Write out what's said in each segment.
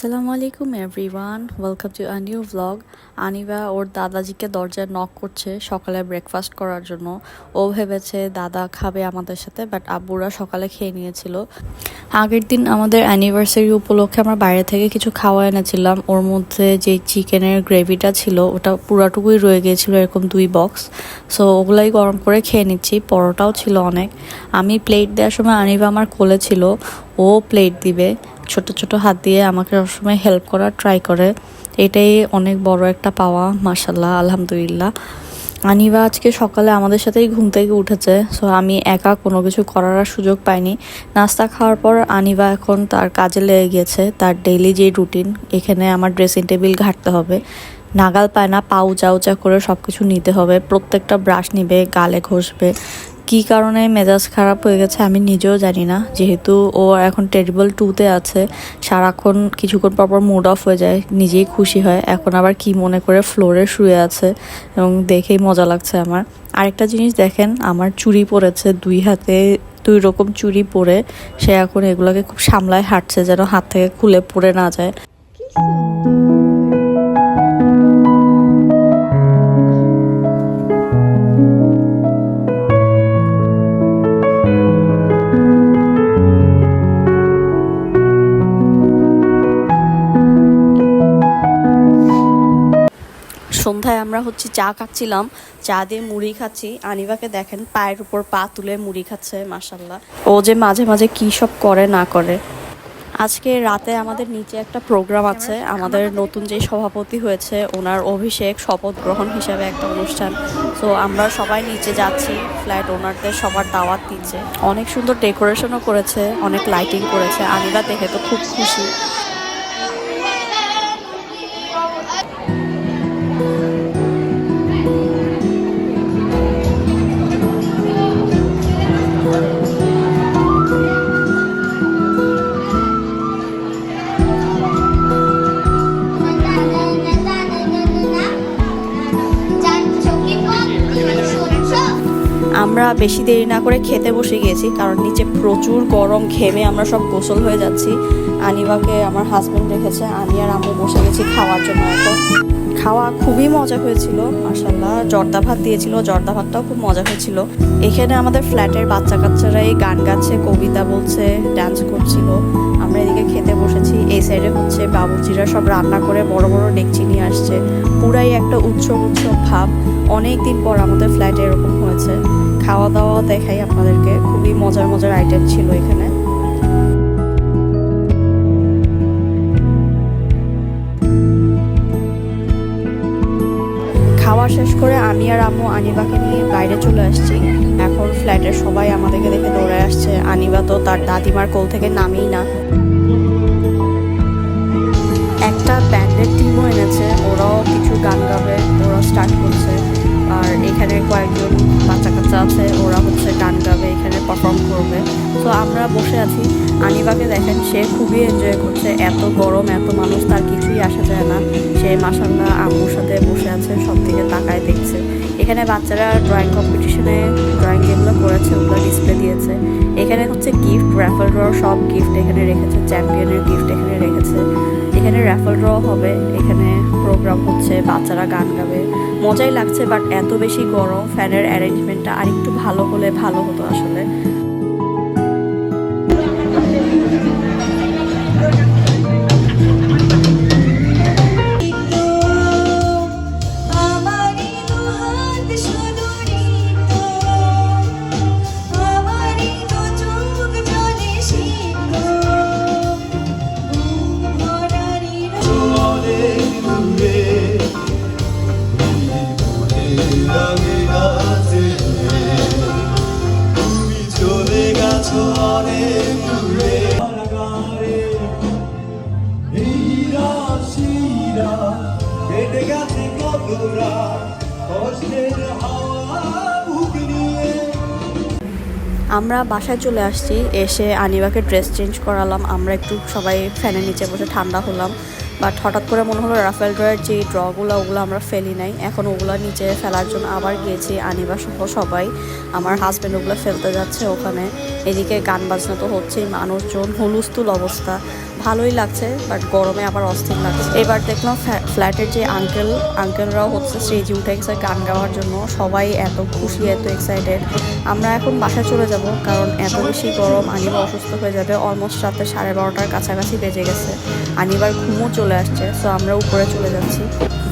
আসসালামু আলাইকুম everyone, welcome to a new vlog. আনিবা ওর দাদাজিকে দরজায় নক করছে সকালে ব্রেকফাস্ট করার জন্য। ও ভেবেছে দাদা খাবে আমাদের সাথে, বাট আব্বুরা সকালে খেয়ে নিয়েছিল। আগের দিন আমাদের অ্যানিভার্সারি উপলক্ষে আমরা বাইরে থেকে কিছু খাওয়া এনেছিলাম। ওর মধ্যে যে চিকেনের গ্রেভিটা ছিল ওটা পুরাটুকুই রয়ে গিয়েছিল, এরকম 2 বক্স। সো ওগুলাই গরম করে খেয়ে নিচ্ছি। পরোটাও ছিল অনেক। আমি প্লেট দেওয়ার সময় আনিবা আমার কোলে ছিল, ও প্লেট দিবে। ছোট ছোট হাত দিয়ে আমাকে সবসময় হেল্প করার ট্রাই করে। এটাই অনেক বড় একটা পাওয়া, মাশাল্লাহ, আলহামদুলিল্লাহ। আনিবা আজকে সকালে আমাদের সাথেই ঘুম থেকে উঠেছে। সো আমি একা কোনো কিছু করার আর সুযোগ পাইনি। নাস্তা খাওয়ার পর আনিবা এখন তার কাজে লেগে গিয়েছে, তার ডেইলি যে রুটিন। এখানে আমার ড্রেসিং টেবিল ঘাঁটতে হবে, নাগাল পায় না, পা উঁচা উঁচা করে সব কিছু নিতে হবে। প্রত্যেকটা ব্রাশ নিবে, গালে ঘষবে। কী কারণে মেজাজ খারাপ হয়ে গেছে আমি নিজেও জানি না, যেহেতু ও এখন টেরিবল 2-তে আছে। সারাক্ষণ কিছুক্ষণ পর মুড অফ হয়ে যায়, নিজেই খুশি হয়। এখন আবার কি মনে করে ফ্লোরে শুয়ে আছে, এবং দেখেই মজা লাগছে আমার। আরেকটা জিনিস দেখেন, আমার চুড়ি পরেছে, 2 হাতে 2 রকম চুড়ি পরে সে এখন এগুলোকে খুব সামলায় হাঁটছে, যেন হাত থেকে খুলে পড়ে না যায়। সন্ধ্যায় আমরা চা খাচ্ছিলাম, চা দিয়ে মুড়ি খাচ্ছি। আনিবাকে দেখেন পায়ের উপর পা তুলে মুড়ি খাচ্ছে, মাশাল্লাহ। ও যে মাঝে মাঝে কি সব করে না করে। আজকে রাতে আমাদের নিচে একটা প্রোগ্রাম আছে। আমাদের নতুন যে সভাপতি হয়েছে ওনার অভিষেক, শপথ গ্রহণ হিসাবে একটা অনুষ্ঠান। তো আমরা সবাই নিচে যাচ্ছি, ফ্ল্যাট ওনারদের সবার দাওয়াত দিচ্ছে। অনেক সুন্দর ডেকোরেশনও করেছে, অনেক লাইটিং করেছে। আনিবা দেখে তো খুব খুশি। আমরা বেশি দেরি না করে খেতে বসে গিয়েছি, কারণ নিচে প্রচুর গরম, ঘেমে আমরা সব গোসল হয়ে যাচ্ছি। আনিবাকে আমার হাজবেন্ড রেখেছে, আমি আর আম্মু বসে গেছি খাওয়ার জন্য। এখন খাওয়া খুবই মজা হয়েছিল, মাশাল্লাহ। জর্দা ভাত দিয়েছিল, জর্দা ভাতটাও খুব মজা হয়েছিল। এখানে আমাদের ফ্ল্যাটের বাচ্চা কাচ্চারাই গান গাচ্ছে, কবিতা বলছে, ডান্স করছিল। আমরা এদিকে খেতে বসেছি। এই সাইডে বাবুর্চিরা সব রান্না করে বড় বড় ডেকচি নিয়ে আসছে। পুরাই একটা উৎসব উৎসব ভাব। অনেক দিন পর আমাদের ফ্ল্যাটে এরকম হয়েছে। খাওয়া দাওয়া দেখাই আপনাদেরকে, খুবই মজার মজার আইটেম ছিল এখানে। খাওয়া শেষ করে আমি আর আম্মু আনিবাকে নিয়ে বাইরে চলে আসছি। এখন ফ্ল্যাটের সবাই আমাদেরকে দেখে দৌড়ে আসছে। আনিবা তো তার দাদিমার কোল থেকে নামেই না। একটা ব্যান্ডের টিমও এনেছে, ওরাও কিছু গান গাবে, ওরাও স্টার্ট করছে। আর এখানে কয়েকজন বাচ্চা কাচ্চা আছে, ওরা গান গাবে, এখানে পারফর্ম করবে। তো আমরা বসে আছি। আনিবাকে দেখেন, সে খুবই এনজয় করছে। এত গরম, এত মানুষ, তার কিছুই আসা যায় না। সে মাশাল্লাহ আম্মুর সাথে বসে আছে, সব দিকে তাকায় দেখছে। এখানে বাচ্চারা ড্রয়িং কম্পিটিশনে ড্রয়িং যেগুলো করেছে ওগুলো ডিসপ্লে দিয়েছে। এখানে গিফট, র্যাফেল ড্র, সব গিফট এখানে রেখেছে। চ্যাম্পিয়নের গিফট এখানে রেখেছে। এখানে র্যাফেল ড্র হবে, এখানে প্রোগ্রাম হচ্ছে, বাচ্চারা গান গাবে। মজাই লাগছে, বাট এত বেশি গরম, ফ্যানের অ্যারেঞ্জমেন্টটা আর একটু ভালো হলে ভালো হতো আসলে। আমরা বাসায় চলে আসছি। এসে আনিবাকে ড্রেস চেঞ্জ করালাম। আমরা একটু সবাই ফ্যানের নিচে বসে ঠান্ডা হলাম। বাট হঠাৎ করে মনে হলো রাফেল ড্রয়ের যে ড্রগুলো ওগুলো আমরা ফেলি নাই, এখন ওগুলো নিচে ফেলার জন্য আবার গিয়েছি। আনিবা সহ সবাই, আমার হাজব্যান্ড ওগুলো ফেলতে যাচ্ছে ওখানে। এদিকে গান বাজনা তো হচ্ছেই, মানুষজন হুলস্থুল অবস্থা। ভালোই লাগছে, বাট গরমে আবার অস্থির লাগছে। এবার দেখলাম ফ্ল্যাটের যে আঙ্কেলরাও হচ্ছে স্টেজে উঠে গেছে গান গাওয়ার জন্য। সবাই এত খুশি, এত এক্সাইটেড। আমরা এখন বাসায় চলে যাব, কারণ এত বেশি গরম, আনিবা অসুস্থ হয়ে যাবে। অলমোস্ট রাতে 12:30টার কাছাকাছি বেজে গেছে, আনিবার ঘুমও চলে আসছে। সো আমরা উপরে চলে যাচ্ছি।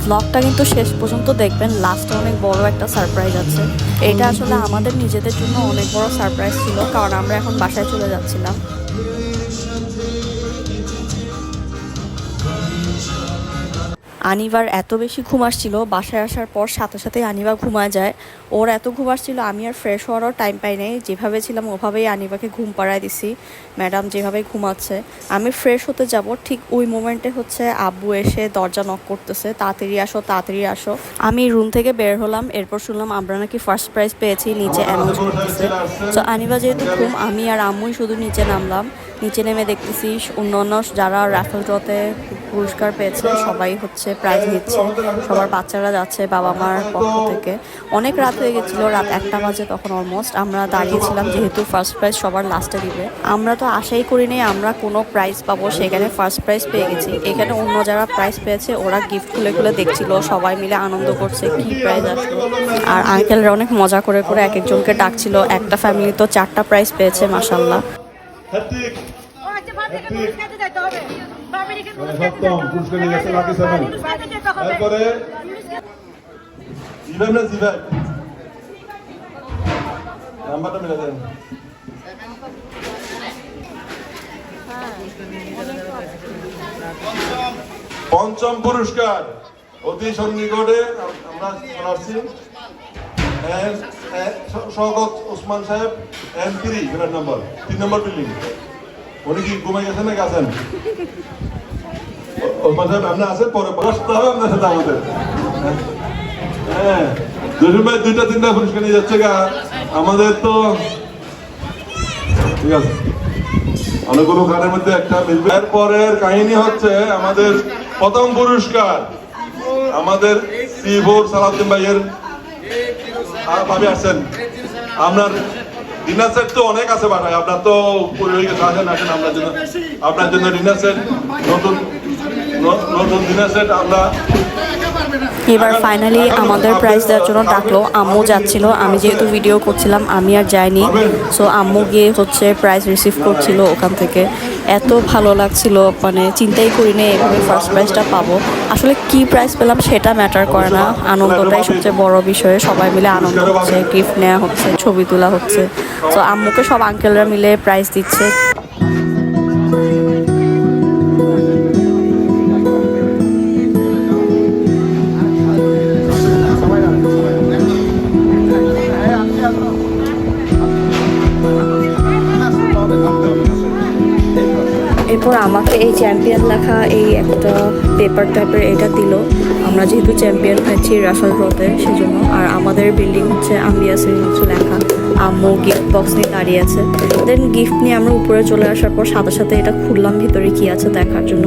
ব্লগটা কিন্তু শেষ পর্যন্ত দেখবেন, লাস্টে অনেক বড় একটা সারপ্রাইজ আছে। এটা আসলে আমাদের নিজেদের জন্য অনেক বড় সারপ্রাইজ ছিল, কারণ আমরা এখন বাসায় চলে যাচ্ছিলাম। আনিবার এত বেশি ঘুম আসছিল, বাসায় আসার পর সাথে সাথে আনিবা ঘুমায় যায়। ওর এত ঘুম আসছিল, আমি আর ফ্রেশ হওয়ারও টাইম পাই নাই। যেভাবে ছিলাম ওভাবেই আনিবাকে ঘুম পাড়ায় দিছি। ম্যাডাম যেভাবে ঘুমাচ্ছে, আমি ফ্রেশ হতে যাব, ঠিক ওই মোমেন্টে হচ্ছে আব্বু এসে দরজা নক করতেছে, তাড়াতাড়ি আসো তাড়াতাড়ি আসো। আমি রুম থেকে বের হলাম, এরপর শুনলাম আমরা নাকি ফার্স্ট প্রাইজ পেয়েছি, নিচে অ্যানাউন্স করতেছে। তো আনিবা যেহেতু ঘুম, আমি আর আম্মুই শুধু নিচে নামলাম। নিচে নেমে দেখতেছি অন্য যারা রাফেল ড্রতে পুরস্কার পেয়েছে সবাই হচ্ছে প্রাইজ নিচ্ছে, সবার বাচ্চারা যাচ্ছে বাবা মার পক্ষ থেকে। অনেক রাত হয়ে গেছিলো, রাত 1টা বাজে তখন অলমোস্ট। আমরা দাঁড়িয়েছিলাম, যেহেতু ফার্স্ট প্রাইজ সবার লাস্টে দিবে। আমরা তো আশাই করিনি আমরা কোনো প্রাইজ পাবো, সেখানে ফার্স্ট প্রাইজ পেয়ে গেছি। এখানে অন্য যারা প্রাইজ পেয়েছে ওরা গিফট খুলে খুলে দেখছিল, সবাই মিলে আনন্দ করছে কি প্রাইজ আসলো। আর আঙ্কেলরা অনেক মজা করে করে এক একজনকে ডাকছিল। একটা ফ্যামিলি তো 4টা প্রাইজ পেয়েছে, মাশাআল্লাহ। পঞ্চম পুরস্কার অতি সন্নিকটে আমরা আসছি শওকত ওসমান সাহেব M3 ফ্ল্যাট নাম্বার 3 নম্বর বিল্ডিং। উনি কি ঘুমাই গেছেন নাকি আছেন? ওসমান সাহেব আপনি আছেন, পরে বসতে হবে আপনার সাথে আমাদের। হ্যাঁ, জসিম ভাই 2টা-3টা পুরস্কার নিয়ে যাচ্ছে গা, আমাদের তো ঠিক আছে। অনেকগুলো গানের মধ্যে একটা মিলবে। এরপরের কাহিনী হচ্ছে আমাদের প্রথম পুরস্কার আমাদের C4 সালাউদ্দিন ভাইয়ের ভাবি আসছেন। আপনার ডিনার সেট তো অনেক আছে বাসায়, আপনার তো পরিবারিক আসেন আসেন আপনার জন্য ডিনার সেট, নতুন ডিনার সেট আমরা। এবার ফাইনালি আমাদের প্রাইজ দেওয়ার জন্য ডাকলো, আম্মু যাচ্ছিল। আমি যেহেতু ভিডিও করছিলাম আমি আর যাইনি। সো আম্মু গিয়ে হচ্ছে প্রাইজ রিসিভ করছিল ওখান থেকে। এত ভালো লাগছিল, মানে চিন্তাই করিনি এভাবে ফার্স্ট প্রাইজটা পাবো। আসলে কি প্রাইজ পেলাম সেটা ম্যাটার করে না, আনন্দটাই সবচেয়ে বড় বিষয়। সবাই মিলে আনন্দ হচ্ছে, গিফট নেওয়া হচ্ছে, ছবি তোলা হচ্ছে। তো আম্মুকে সব আঙ্কেলরা মিলে প্রাইজ দিচ্ছে। এরপর আমাকে এই চ্যাম্পিয়ন লেখা এই একটা পেপার টাইপের এটা দিল। আমরা যেহেতু চ্যাম্পিয়ন হয়েছি রাফেল ড্রতে সেজন্য। আর আমাদের বিল্ডিং হচ্ছে আম্বিয়া হচ্ছে লেখা। আম্মু গিফট বক্স নিয়ে দাঁড়িয়ে আছে। দেন গিফট নিয়ে আমরা উপরে চলে আসার পর সাথে সাথে এটা খুললাম ভিতরে কি আছে দেখার জন্য।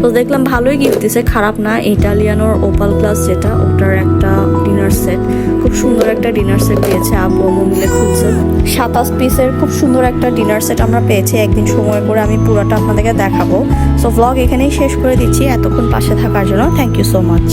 তো দেখলাম ভালোই গিফট দিছে, খারাপ না। ইটালিয়ানোর ওপাল গ্লাস যেটা, ওটার একটা ডিনার সেট, খুব সুন্দর একটা ডিনার সেট দিয়েছে। আব্বু আম্মু মিলে খুঁজছে 27 পিসের খুব সুন্দর একটা ডিনার সেট আমরা পেয়েছি। একদিন সময় করে আমি পুরোটা আপনাদেরকে দেখাবো। সো ভ্লগ এখানেই শেষ করে দিচ্ছি। এতক্ষণ পাশে থাকার জন্য থ্যাংক ইউ সো মাচ।